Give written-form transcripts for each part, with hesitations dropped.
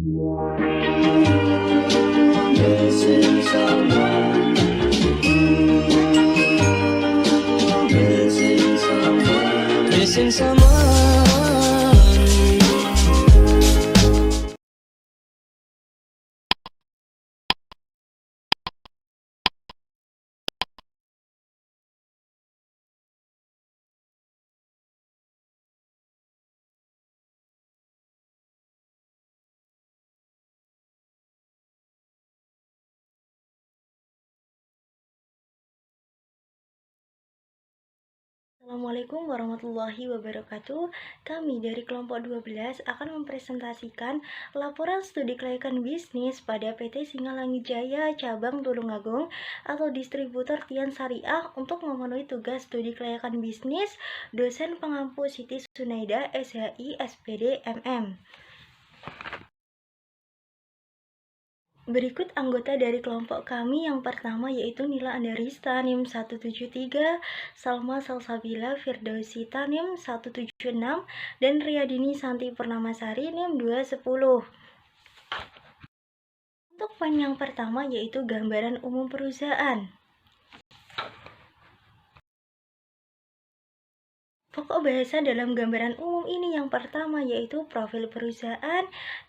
Missing someone, missing someone, missing someone. Assalamualaikum warahmatullahi wabarakatuh. Kami dari kelompok 12 akan mempresentasikan laporan studi kelayakan bisnis pada PT Singalangit Jaya Cabang Tulungagung atau distributor Tian Syariah untuk memenuhi tugas studi kelayakan bisnis dosen pengampu Siti Sunaida SHI SPD MM. Berikut anggota dari kelompok kami. Yang pertama yaitu Nila Andarista NIM 173, Salma Salsabila Firdausita NIM 176, dan Riyadini Santi Purnamasari NIM 210. Untuk poin yang pertama yaitu gambaran umum perusahaan. Pokok bahasa dalam gambaran umum ini yang pertama yaitu profil perusahaan,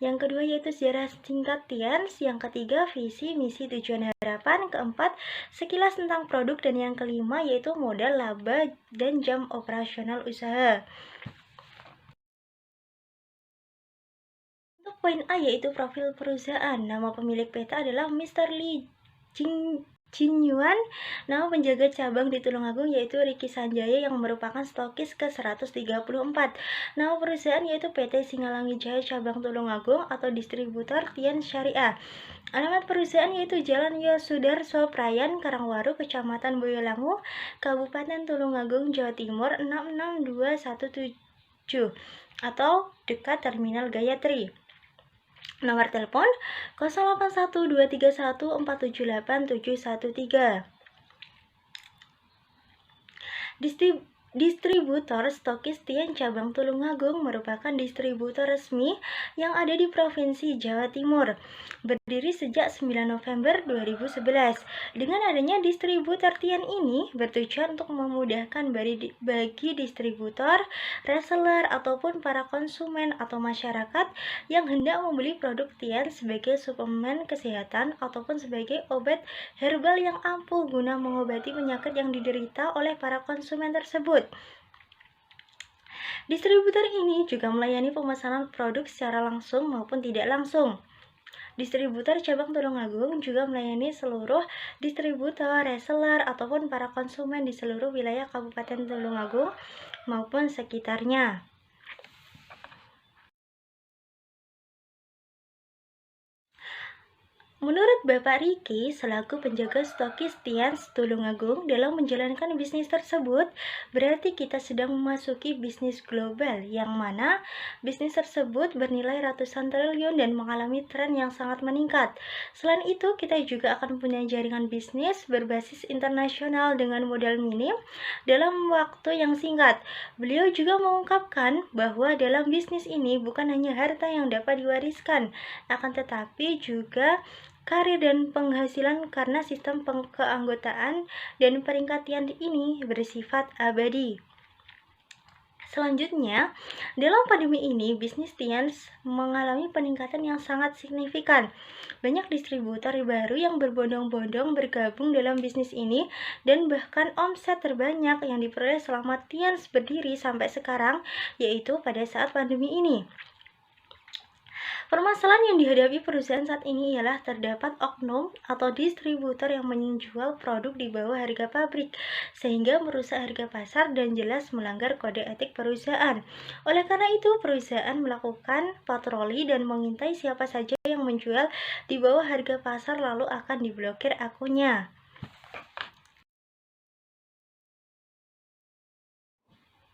yang kedua yaitu sejarah singkat Tians, yang ketiga visi, misi, tujuan, harapan, keempat sekilas tentang produk, dan yang kelima yaitu modal, laba, dan jam operasional usaha. Untuk poin A yaitu profil perusahaan. Nama pemilik PT adalah Mr. Lee Jin Yuan. Nama penjaga cabang di Tulungagung yaitu Riki Sanjaya yang merupakan stokis ke-134. Nama perusahaan yaitu PT Singalangit Jaya Cabang Tulungagung atau distributor Tian Syariah. Alamat perusahaan yaitu Jalan Yosudarso Prayan, Karangwaru, Kecamatan Boyolangu, Kabupaten Tulungagung, Jawa Timur 66217 atau dekat Terminal Gayatri. Nomor telepon 081231478713. Distributor stokis Tian Cabang Tulungagung merupakan distributor resmi yang ada di Provinsi Jawa Timur. Berdiri sejak 9 November 2011. Dengan adanya distributor Tian ini bertujuan untuk memudahkan bagi distributor, reseller, ataupun para konsumen atau masyarakat yang hendak membeli produk Tian sebagai suplemen kesehatan ataupun sebagai obat herbal yang ampuh guna mengobati penyakit yang diderita oleh para konsumen tersebut. Distributor ini juga melayani pemesanan produk secara langsung maupun tidak langsung. Distributor cabang Tulungagung juga melayani seluruh distributor, reseller, ataupun para konsumen di seluruh wilayah Kabupaten Tulungagung maupun sekitarnya. Menurut Bapak Riki, selaku penjaga stokis Tians Tulungagung, dalam menjalankan bisnis tersebut, berarti kita sedang memasuki bisnis global, yang mana bisnis tersebut bernilai ratusan triliun dan mengalami tren yang sangat meningkat. Selain itu, kita juga akan punya jaringan bisnis berbasis internasional dengan modal minim dalam waktu yang singkat. Beliau juga mengungkapkan bahwa dalam bisnis ini bukan hanya harta yang dapat diwariskan, akan tetapi juga karir dan penghasilan karena sistem keanggotaan dan peringkat Tian ini bersifat abadi. Selanjutnya, dalam pandemi ini, bisnis Tian mengalami peningkatan yang sangat signifikan. Banyak distributor baru yang berbondong-bondong bergabung dalam bisnis ini, dan bahkan omset terbanyak yang diperoleh selama Tian berdiri sampai sekarang, yaitu pada saat pandemi ini. Permasalahan yang dihadapi perusahaan saat ini ialah terdapat oknum atau distributor yang menjual produk di bawah harga pabrik, sehingga merusak harga pasar dan jelas melanggar kode etik perusahaan. Oleh karena itu, perusahaan melakukan patroli dan mengintai siapa saja yang menjual di bawah harga pasar lalu akan diblokir akunnya.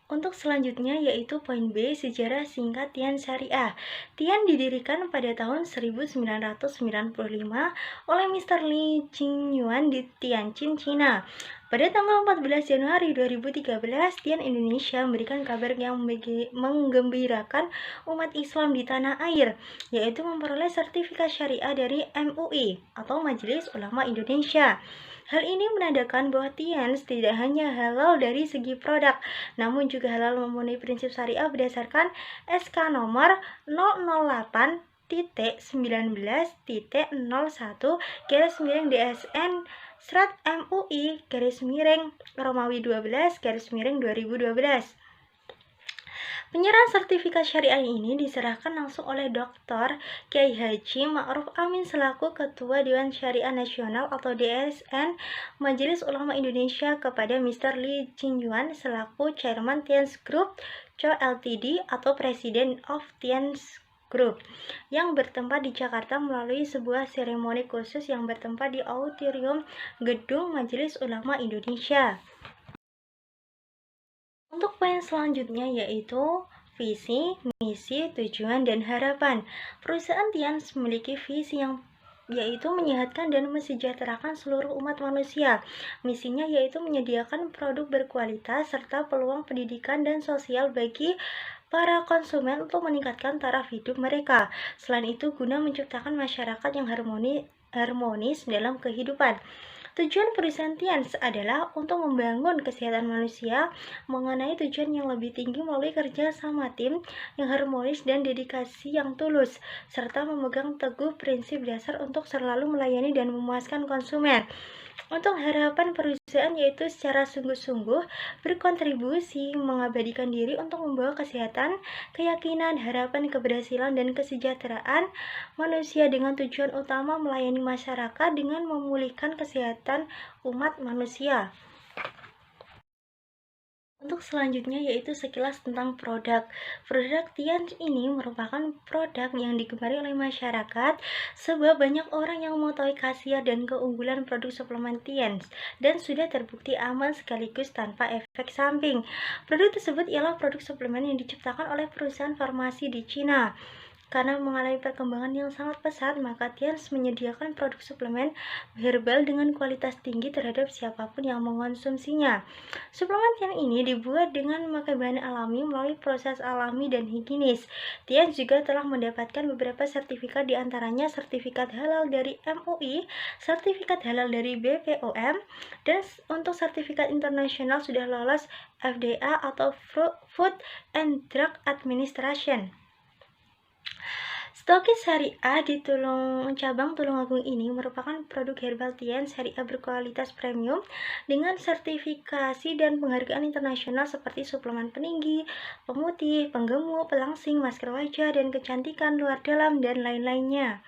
Untuk selanjutnya yaitu poin B, sejarah singkat Tian Syariah. Tian didirikan pada tahun 1995 oleh Mr. Li Jingyuan di Tianjin, China. Pada tanggal 14 Januari 2013, Tian Indonesia memberikan kabar yang menggembirakan umat Islam di tanah air, yaitu memperoleh sertifikat syariah dari MUI atau Majelis Ulama Indonesia. Hal ini menandakan bahwa Tian tidak hanya halal dari segi produk, namun juga halal memenuhi prinsip syariah berdasarkan SK nomor 008-19-01 DSN Serat MUI Romawi 12 2012. Penyerahan sertifikat syariah ini diserahkan langsung oleh Dr. Kiai Haji Ma'ruf Amin selaku Ketua Dewan Syariah Nasional atau DSN Majelis Ulama Indonesia kepada Mr. Li Jingyuan selaku Chairman Tian's Group Co Ltd atau President of Tian's Group yang bertempat di Jakarta melalui sebuah seremoni khusus yang bertempat di auditorium Gedung Majelis Ulama Indonesia. Untuk poin selanjutnya yaitu visi, misi, tujuan, dan harapan. Perusahaan Tians memiliki visi yang yaitu menyehatkan dan mesejahterakan seluruh umat manusia. Misinya yaitu menyediakan produk berkualitas serta peluang pendidikan dan sosial bagi para konsumen untuk meningkatkan taraf hidup mereka. Selain itu, guna menciptakan masyarakat yang harmonis dalam kehidupan. Tujuan perusahaan Tians adalah untuk membangun kesehatan manusia mengenai tujuan yang lebih tinggi melalui kerja sama tim yang harmonis dan dedikasi yang tulus, serta memegang teguh prinsip dasar untuk selalu melayani dan memuaskan konsumen. Untuk harapan perusahaan yaitu secara sungguh-sungguh berkontribusi mengabadikan diri untuk membawa kesehatan, keyakinan, harapan, keberhasilan, dan kesejahteraan manusia dengan tujuan utama melayani masyarakat dengan memulihkan kesehatan umat manusia. Untuk selanjutnya yaitu sekilas tentang produk. Produk Tians ini merupakan produk yang digemari oleh masyarakat sebab banyak orang yang mengetahui khasiat dan keunggulan produk suplemen Tians dan sudah terbukti aman sekaligus tanpa efek samping. Produk tersebut ialah produk suplemen yang diciptakan oleh perusahaan farmasi di Cina. Karena mengalami perkembangan yang sangat pesat, maka Tians menyediakan produk suplemen herbal dengan kualitas tinggi terhadap siapapun yang mengonsumsinya. Suplemen Tians ini dibuat dengan memakai bahan alami melalui proses alami dan higienis. Tians juga telah mendapatkan beberapa sertifikat, diantaranya sertifikat halal dari MUI, sertifikat halal dari BPOM, dan untuk sertifikat internasional sudah lolos FDA atau Food and Drug Administration. Stokis Syariah di cabang Tulungagung ini merupakan produk herbal Tians Syariah berkualitas premium dengan sertifikasi dan penghargaan internasional seperti suplemen peninggi, pemutih, penggemuk, pelangsing, masker wajah, dan kecantikan luar dalam, dan lain-lainnya.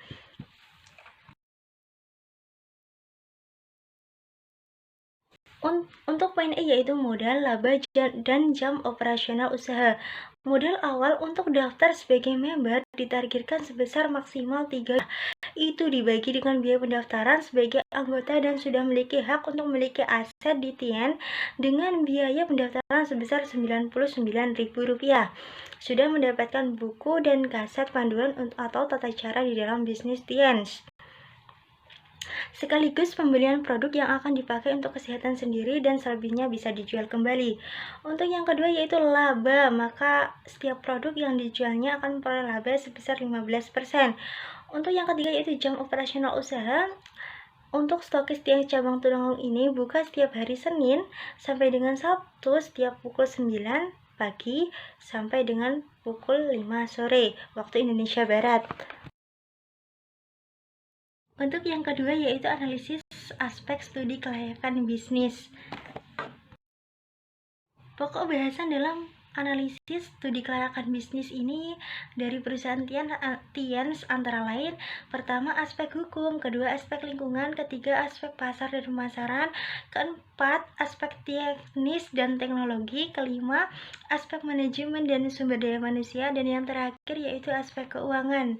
Untuk poin E yaitu modal, laba, dan jam operasional usaha. Modal awal untuk daftar sebagai member ditargetkan sebesar maksimal 3 itu dibagi dengan biaya pendaftaran sebagai anggota dan sudah memiliki hak untuk memiliki aset di Tian dengan biaya pendaftaran sebesar Rp99.000. Sudah mendapatkan buku dan kaset panduan atau tata cara di dalam bisnis Tians, sekaligus pembelian produk yang akan dipakai untuk kesehatan sendiri dan selebihnya bisa dijual kembali. Untuk yang kedua yaitu laba, maka setiap produk yang dijualnya akan memperoleh laba sebesar 15%. Untuk yang ketiga yaitu jam operasional usaha. Untuk stokis Tians cabang Tulungagung ini buka setiap hari Senin sampai dengan Sabtu setiap pukul 9 pagi sampai dengan pukul 5 sore waktu Indonesia Barat. Untuk yang kedua yaitu analisis aspek studi kelayakan bisnis. Pokok bahasan dalam analisis studi kelayakan bisnis ini dari perusahaan Tians antara lain: pertama, aspek hukum; kedua, aspek lingkungan; ketiga, aspek pasar dan pemasaran; keempat, aspek teknis dan teknologi; kelima, aspek manajemen dan sumber daya manusia; dan yang terakhir yaitu aspek keuangan.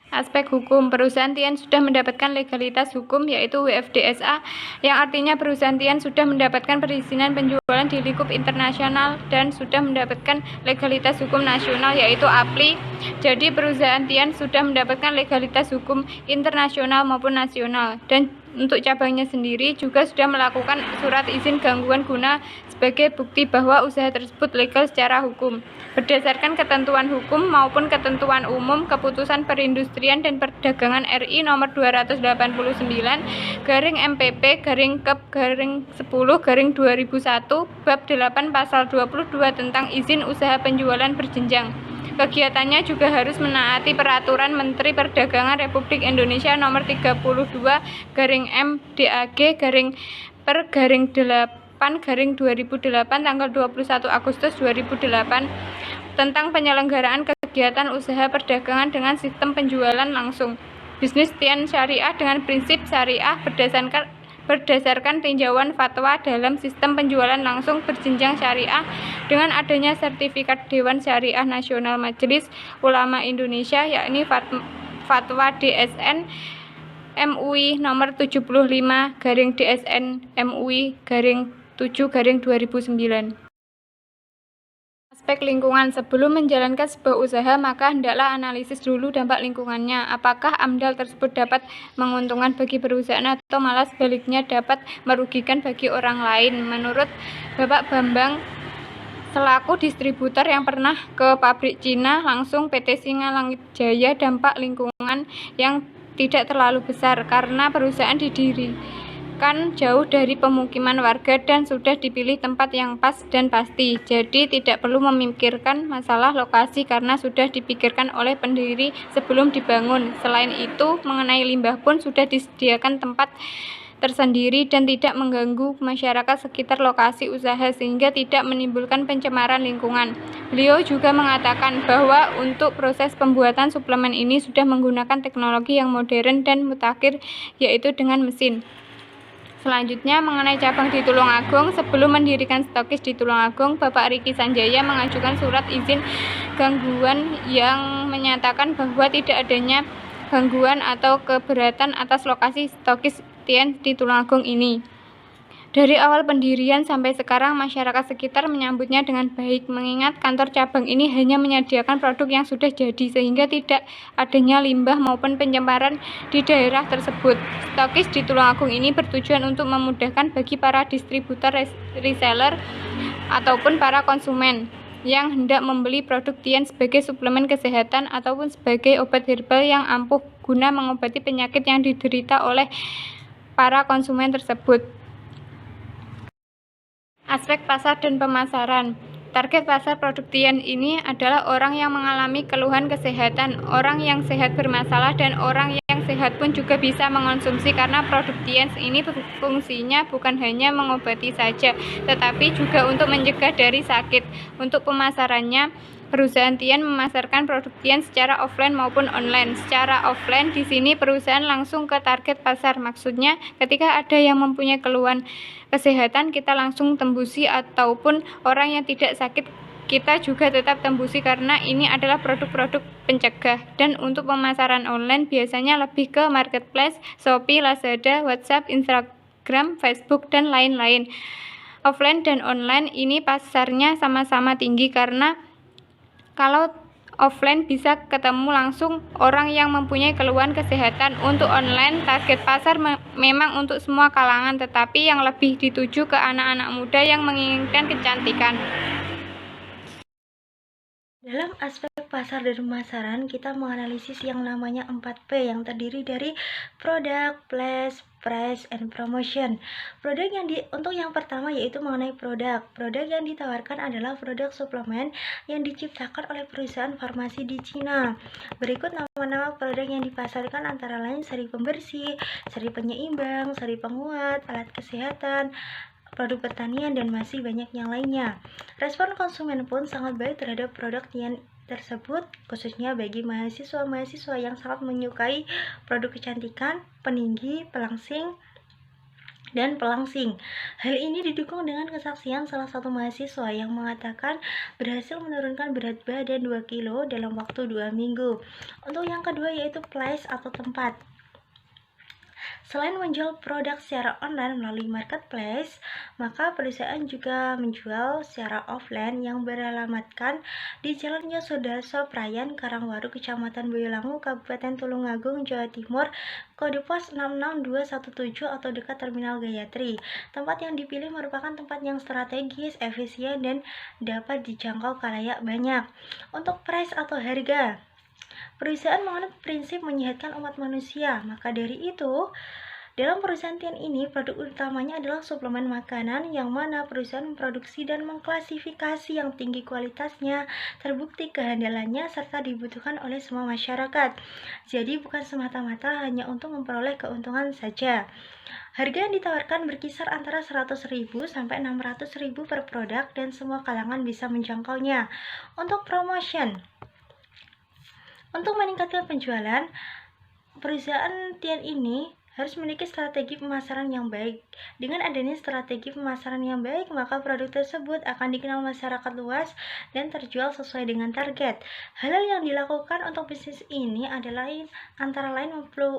Aspek hukum, perusahaan Tian sudah mendapatkan legalitas hukum yaitu WFDSA, yang artinya perusahaan Tian sudah mendapatkan perizinan penjualan di lingkup internasional dan sudah mendapatkan legalitas hukum nasional yaitu APLI. Jadi perusahaan Tian sudah mendapatkan legalitas hukum internasional maupun nasional, dan untuk cabangnya sendiri juga sudah melakukan surat izin gangguan guna sebagai bukti bahwa usaha tersebut legal secara hukum. Berdasarkan ketentuan hukum maupun ketentuan umum, Keputusan Perindustrian dan Perdagangan RI nomor 289/Kep/10/2001 bab 8 pasal 22 tentang izin usaha penjualan berjenjang. Kegiatannya juga harus menaati Peraturan Menteri Perdagangan Republik Indonesia nomor 32/MDAG/per/8/2008 tanggal 21 Agustus 2008 tentang penyelenggaraan kegiatan usaha perdagangan dengan sistem penjualan langsung. Bisnis Tian Syariah dengan prinsip syariah berdasarkan tinjauan fatwa dalam sistem penjualan langsung berjenjang syariah dengan adanya sertifikat Dewan Syariah Nasional Majelis Ulama Indonesia, yakni Fatwa DSN MUI nomor 75/DSN MUI/7/2009. Aspek lingkungan, sebelum menjalankan sebuah usaha maka hendaklah analisis dulu dampak lingkungannya. Apakah AMDAL tersebut dapat menguntungkan bagi perusahaan atau malah sebaliknya dapat merugikan bagi orang lain. Menurut Bapak Bambang selaku distributor yang pernah ke pabrik Cina langsung PT Singa Langit Jaya, dampak lingkungan yang tidak terlalu besar karena perusahaan didirikan jauh dari pemukiman warga dan sudah dipilih tempat yang pas dan pasti. Jadi tidak perlu memikirkan masalah lokasi karena sudah dipikirkan oleh pendiri sebelum dibangun. Selain itu, mengenai limbah pun sudah disediakan tempat tersendiri dan tidak mengganggu masyarakat sekitar lokasi usaha sehingga tidak menimbulkan pencemaran lingkungan. Beliau juga mengatakan bahwa untuk proses pembuatan suplemen ini sudah menggunakan teknologi yang modern dan mutakhir, yaitu dengan mesin. Selanjutnya, mengenai cabang di Tulungagung, sebelum mendirikan stokis di Tulungagung, Bapak Riki Sanjaya mengajukan surat izin gangguan yang menyatakan bahwa tidak adanya gangguan atau keberatan atas lokasi stokis Tian di Tulungagung ini. Dari awal pendirian sampai sekarang, masyarakat sekitar menyambutnya dengan baik, mengingat kantor cabang ini hanya menyediakan produk yang sudah jadi, sehingga tidak adanya limbah maupun pencemaran di daerah tersebut. Stokis di Tulungagung ini bertujuan untuk memudahkan bagi para distributor, reseller, ataupun para konsumen yang hendak membeli produk Tian sebagai suplemen kesehatan ataupun sebagai obat herbal yang ampuh guna mengobati penyakit yang diderita oleh para konsumen tersebut. Aspek pasar dan pemasaran. Target pasar produk Tian ini adalah orang yang mengalami keluhan kesehatan, orang yang sehat bermasalah, dan orang yang sehat pun juga bisa mengonsumsi karena produk Tian ini fungsinya bukan hanya mengobati saja, tetapi juga untuk mencegah dari sakit. Untuk pemasarannya, perusahaan Tian memasarkan produk Tian secara offline maupun online. Secara offline di sini perusahaan langsung ke target pasar. Maksudnya ketika ada yang mempunyai keluhan kesehatan kita langsung tembusi, ataupun orang yang tidak sakit kita juga tetap tembusi karena ini adalah produk-produk pencegah. Dan untuk pemasaran online biasanya lebih ke marketplace, Shopee, Lazada, WhatsApp, Instagram, Facebook, dan lain-lain. Offline dan online ini pasarnya sama-sama tinggi karena kalau offline bisa ketemu langsung orang yang mempunyai keluhan kesehatan. Untuk online, target pasar memang untuk semua kalangan, tetapi yang lebih dituju ke anak-anak muda yang menginginkan kecantikan. Dalam aspek pasar dan pemasaran, kita menganalisis yang namanya 4P yang terdiri dari product, place, price, and promotion. Untuk yang pertama yaitu mengenai produk. Produk yang ditawarkan adalah produk suplemen yang diciptakan oleh perusahaan farmasi di Cina. Berikut nama-nama produk yang dipasarkan antara lain seri pembersih, seri penyeimbang, seri penguat, alat kesehatan, produk pertanian, dan masih banyak yang lainnya. Respon konsumen pun sangat baik terhadap produk Tian tersebut, khususnya bagi mahasiswa-mahasiswa yang sangat menyukai produk kecantikan, peninggi, pelangsing, dan pelangsing. Hal ini didukung dengan kesaksian salah satu mahasiswa yang mengatakan berhasil menurunkan berat badan 2 kilo dalam waktu 2 minggu. Untuk yang kedua yaitu place atau tempat. Selain menjual produk secara online melalui marketplace, maka perusahaan juga menjual secara offline yang beralamatkan di Jalan Yosudarso Prayan, Karangwaru, Kecamatan Boyolangu, Kabupaten Tulungagung, Jawa Timur, kode pos 66217 atau dekat Terminal Gayatri. Tempat yang dipilih merupakan tempat yang strategis, efisien, dan dapat dijangkau khalayak banyak. Untuk price atau harga, perusahaan menganut prinsip menyehatkan umat manusia, maka dari itu dalam perusahaan Tian ini, produk utamanya adalah suplemen makanan yang mana perusahaan memproduksi dan mengklasifikasi yang tinggi kualitasnya, terbukti kehandalannya, serta dibutuhkan oleh semua masyarakat. Jadi bukan semata-mata hanya untuk memperoleh keuntungan saja. Harga yang ditawarkan berkisar antara 100.000 sampai 600.000 per produk dan semua kalangan bisa menjangkaunya. Untuk promotion, untuk meningkatkan penjualan, perusahaan Tian ini harus memiliki strategi pemasaran yang baik. Dengan adanya strategi pemasaran yang baik, maka produk tersebut akan dikenal masyarakat luas dan terjual sesuai dengan target. Hal yang dilakukan untuk bisnis ini adalah antara lain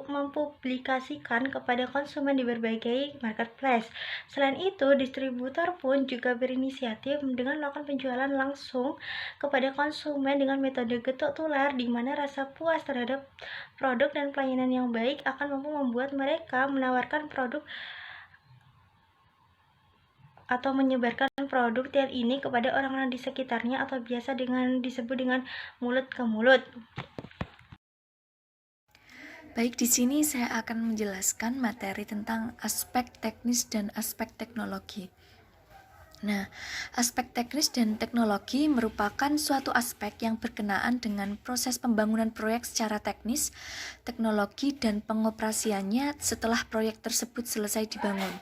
mempublikasikan kepada konsumen di berbagai marketplace. Selain itu, distributor pun juga berinisiatif dengan melakukan penjualan langsung kepada konsumen dengan metode getok tular, di mana rasa puas terhadap produk dan pelayanan yang baik akan mampu membuat mereka menawarkan produk atau menyebarkan produk Tian ini kepada orang-orang di sekitarnya atau biasa disebut dengan mulut ke mulut. Baik, di sini saya akan menjelaskan materi tentang aspek teknis dan aspek teknologi. Nah, aspek teknis dan teknologi merupakan suatu aspek yang berkenaan dengan proses pembangunan proyek secara teknis, teknologi, dan pengoperasiannya setelah proyek tersebut selesai dibangun.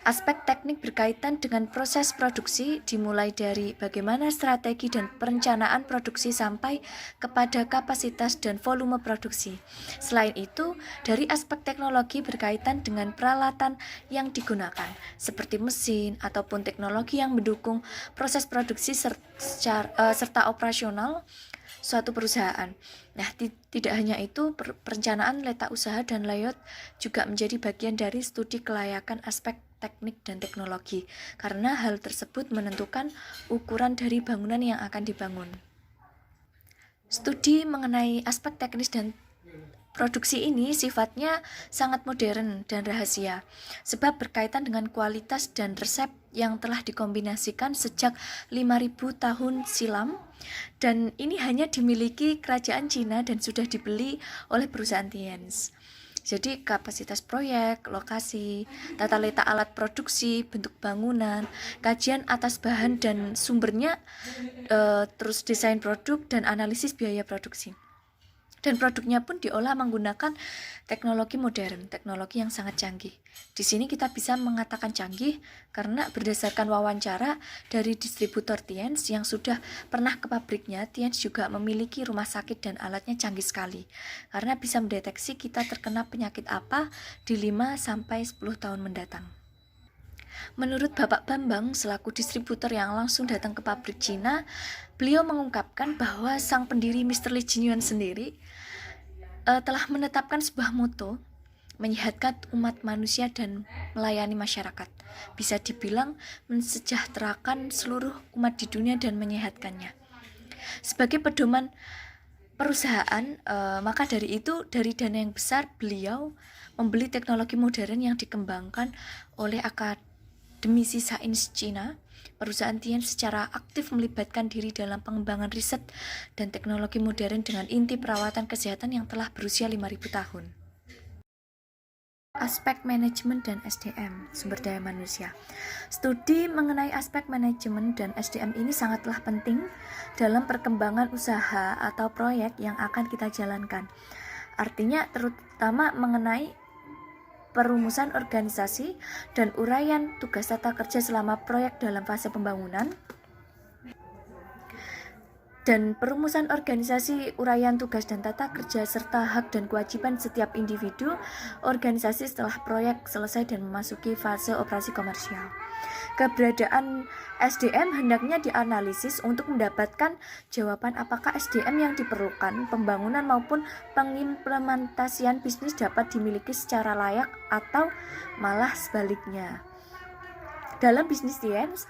Aspek teknik berkaitan dengan proses produksi, dimulai dari bagaimana strategi dan perencanaan produksi sampai kepada kapasitas dan volume produksi. Selain itu, dari aspek teknologi berkaitan dengan peralatan yang digunakan, seperti mesin ataupun teknologi yang mendukung proses produksi serta operasional suatu perusahaan. Nah, tidak hanya itu, perencanaan letak usaha dan layout juga menjadi bagian dari studi kelayakan aspek teknik dan teknologi, karena hal tersebut menentukan ukuran dari bangunan yang akan dibangun. Studi mengenai aspek teknis dan produksi ini sifatnya sangat modern dan rahasia, sebab berkaitan dengan kualitas dan resep yang telah dikombinasikan sejak 5.000 tahun silam, dan ini hanya dimiliki kerajaan Cina dan sudah dibeli oleh perusahaan Tienz. Jadi kapasitas proyek, lokasi, tata letak alat produksi, bentuk bangunan, kajian atas bahan dan sumbernya, terus desain produk dan analisis biaya produksi. Dan produknya pun diolah menggunakan teknologi modern, teknologi yang sangat canggih. Di sini kita bisa mengatakan canggih karena berdasarkan wawancara dari distributor Tienz yang sudah pernah ke pabriknya, Tienz juga memiliki rumah sakit dan alatnya canggih sekali, karena bisa mendeteksi kita terkena penyakit apa di 5-10 tahun mendatang. Menurut Bapak Bambang, selaku distributor yang langsung datang ke pabrik Cina, beliau mengungkapkan bahwa sang pendiri Mr. Lee Jinyuan sendiri telah menetapkan sebuah moto, menyehatkan umat manusia dan melayani masyarakat. Bisa dibilang mensejahterakan seluruh umat di dunia dan menyehatkannya. Sebagai pedoman perusahaan, maka dari itu, dari dana yang besar, beliau membeli teknologi modern yang dikembangkan oleh Akademisi Sains Cina. Perusahaan Tienz secara aktif melibatkan diri dalam pengembangan riset dan teknologi modern dengan inti perawatan kesehatan yang telah berusia 5.000 tahun. Aspek manajemen dan SDM, sumber daya manusia. Studi mengenai aspek manajemen dan SDM ini sangatlah penting dalam perkembangan usaha atau proyek yang akan kita jalankan. Artinya terutama mengenai perumusan organisasi dan uraian tugas tata kerja selama proyek dalam fase pembangunan. dan perumusan organisasi, uraian tugas dan tata kerja, serta hak dan kewajiban setiap individu organisasi setelah proyek selesai dan memasuki fase operasi komersial. Keberadaan SDM hendaknya dianalisis untuk mendapatkan jawaban apakah SDM yang diperlukan pembangunan maupun pengimplementasian bisnis dapat dimiliki secara layak atau malah sebaliknya. Dalam bisnis science,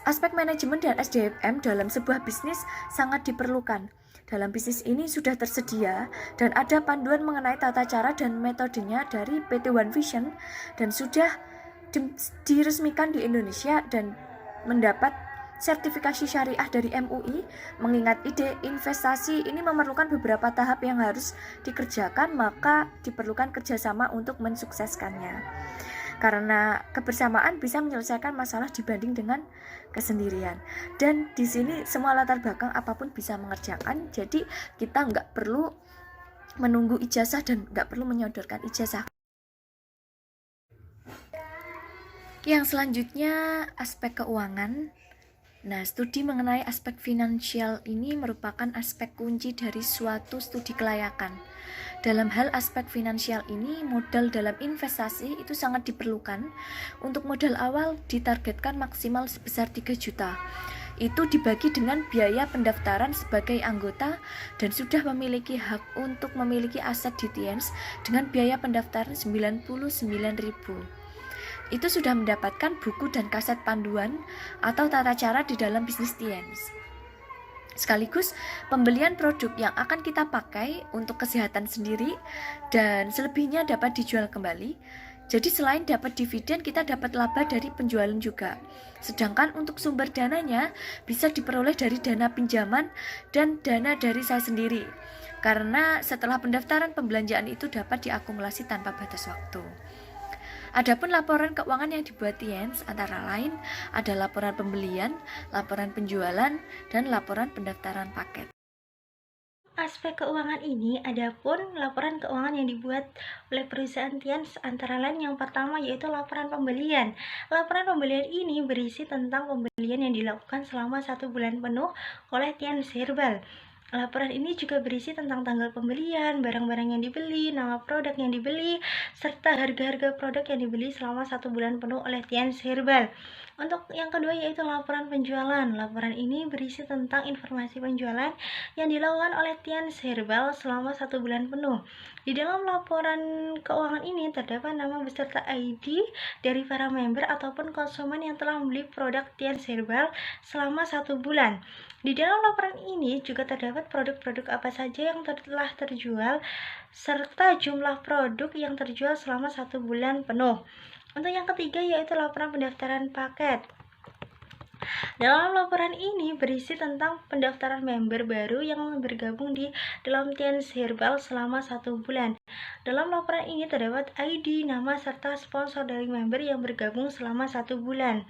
aspek manajemen dan SDM dalam sebuah bisnis sangat diperlukan. Dalam bisnis ini sudah tersedia dan ada panduan mengenai tata cara dan metodenya dari PT One Vision dan sudah diresmikan di Indonesia dan mendapat sertifikasi syariah dari MUI. Mengingat ide investasi ini memerlukan beberapa tahap yang harus dikerjakan, maka diperlukan kerjasama untuk mensukseskannya. Karena kebersamaan bisa menyelesaikan masalah dibanding dengan kesendirian. Dan di sini semua latar belakang apapun bisa mengerjakan. Jadi kita nggak perlu menunggu ijazah dan nggak perlu menyodorkan ijazah. Yang selanjutnya aspek keuangan. Nah, studi mengenai aspek finansial ini merupakan aspek kunci dari suatu studi kelayakan. Dalam hal aspek finansial ini, modal dalam investasi itu sangat diperlukan. Untuk modal awal ditargetkan maksimal sebesar 3 juta. Itu dibagi dengan biaya pendaftaran sebagai anggota dan sudah memiliki hak untuk memiliki aset di TIENS dengan biaya pendaftaran 99.000. Itu sudah mendapatkan buku dan kaset panduan atau tata cara di dalam bisnis TIENS. Sekaligus pembelian produk yang akan kita pakai untuk kesehatan sendiri dan selebihnya dapat dijual kembali. Jadi selain dapat dividen, kita dapat laba dari penjualan juga. Sedangkan untuk sumber dananya bisa diperoleh dari dana pinjaman dan dana dari saya sendiri. Karena setelah pendaftaran pembelanjaan itu dapat diakumulasi tanpa batas waktu. Adapun laporan keuangan yang dibuat TIENS antara lain ada laporan pembelian, laporan penjualan, dan laporan pendaftaran paket. Aspek keuangan ini adapun laporan keuangan yang dibuat oleh perusahaan TIENS antara lain yang pertama yaitu laporan pembelian. Laporan pembelian ini berisi tentang pembelian yang dilakukan selama 1 bulan penuh oleh TIENS Herbal. Laporan ini juga berisi tentang tanggal pembelian, barang-barang yang dibeli, nama produk yang dibeli, serta harga-harga produk yang dibeli selama 1 bulan penuh oleh TIENS Herbal. Untuk yang kedua yaitu laporan penjualan. Laporan ini berisi tentang informasi penjualan yang dilakukan oleh TIENS Herbal selama 1 bulan penuh. Di dalam laporan keuangan ini terdapat nama beserta ID dari para member ataupun konsumen yang telah membeli produk TIENS Herbal selama 1 bulan. Di dalam laporan ini juga terdapat produk-produk apa saja yang telah terjual serta jumlah produk yang terjual selama 1 bulan penuh. Untuk yang ketiga yaitu laporan pendaftaran paket. Dalam laporan ini berisi tentang pendaftaran member baru yang bergabung di dalam TIENS Herbal selama 1 bulan. Dalam laporan ini terdapat ID, nama, serta sponsor dari member yang bergabung selama 1 bulan.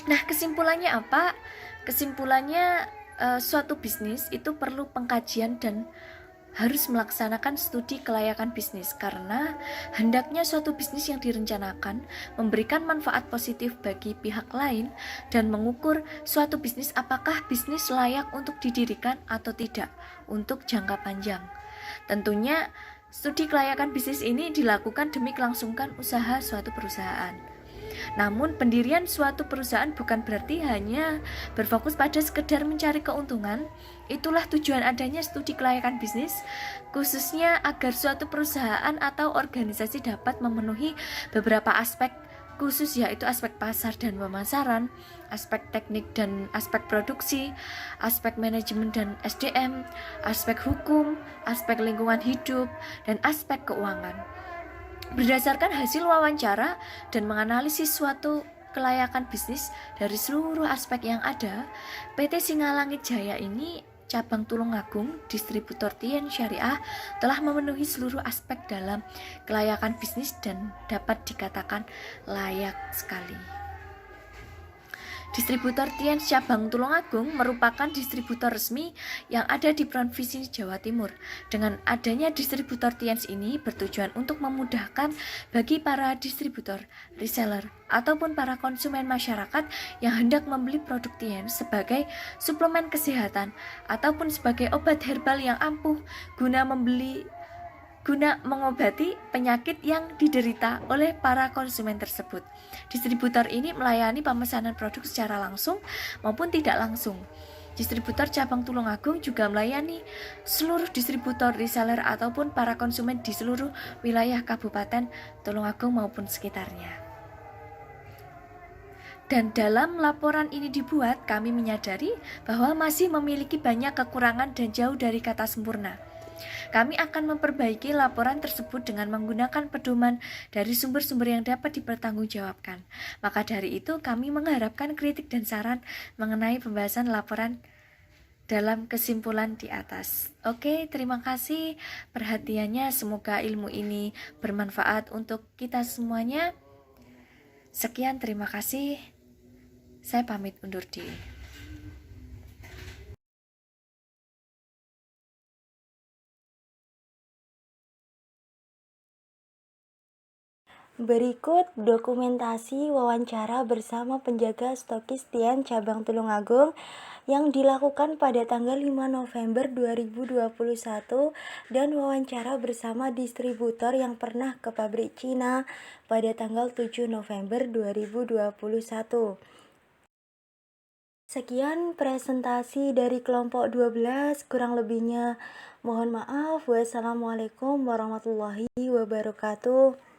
Nah, kesimpulannya apa? Kesimpulannya suatu bisnis itu perlu pengkajian dan harus melaksanakan studi kelayakan bisnis karena hendaknya suatu bisnis yang direncanakan memberikan manfaat positif bagi pihak lain dan mengukur suatu bisnis apakah bisnis layak untuk didirikan atau tidak untuk jangka panjang. Tentunya studi kelayakan bisnis ini dilakukan demi kelangsungkan usaha suatu perusahaan. Namun pendirian suatu perusahaan bukan berarti hanya berfokus pada sekedar mencari keuntungan. Itulah tujuan adanya studi kelayakan bisnis, khususnya agar suatu perusahaan atau organisasi dapat memenuhi beberapa aspek khusus, yaitu aspek pasar dan pemasaran, aspek teknik dan aspek produksi, aspek manajemen dan SDM, aspek hukum, aspek lingkungan hidup, dan aspek keuangan. Berdasarkan hasil wawancara dan menganalisis suatu kelayakan bisnis dari seluruh aspek yang ada, PT Singalangit Jaya ini cabang Tulungagung, distributor TIENS Syariah telah memenuhi seluruh aspek dalam kelayakan bisnis dan dapat dikatakan layak sekali. Distributor Tiens cabang Tulungagung merupakan distributor resmi yang ada di Provinsi Jawa Timur. Dengan adanya distributor Tiens ini bertujuan untuk memudahkan bagi para distributor, reseller, ataupun para konsumen masyarakat yang hendak membeli produk Tiens sebagai suplemen kesehatan ataupun sebagai obat herbal yang ampuh guna mengobati penyakit yang diderita oleh para konsumen tersebut. Distributor ini melayani pemesanan produk secara langsung maupun tidak langsung. Distributor cabang Tulungagung juga melayani seluruh distributor, reseller, ataupun para konsumen di seluruh wilayah Kabupaten Tulungagung maupun sekitarnya. Dan dalam laporan ini dibuat, kami menyadari bahwa masih memiliki banyak kekurangan dan jauh dari kata sempurna. Kami akan memperbaiki laporan tersebut dengan menggunakan pedoman dari sumber-sumber yang dapat dipertanggungjawabkan. Maka dari itu, kami mengharapkan kritik dan saran mengenai pembahasan laporan dalam kesimpulan di atas. Oke, terima kasih perhatiannya. Semoga ilmu ini bermanfaat untuk kita semuanya. Sekian, terima kasih. Saya pamit undur diri. Berikut dokumentasi wawancara bersama penjaga stokis Tiens cabang Tulungagung yang dilakukan pada tanggal 5 November 2021 dan wawancara bersama distributor yang pernah ke pabrik Cina pada tanggal 7 November 2021. Sekian presentasi dari kelompok 12, kurang lebihnya mohon maaf. Wassalamualaikum warahmatullahi wabarakatuh.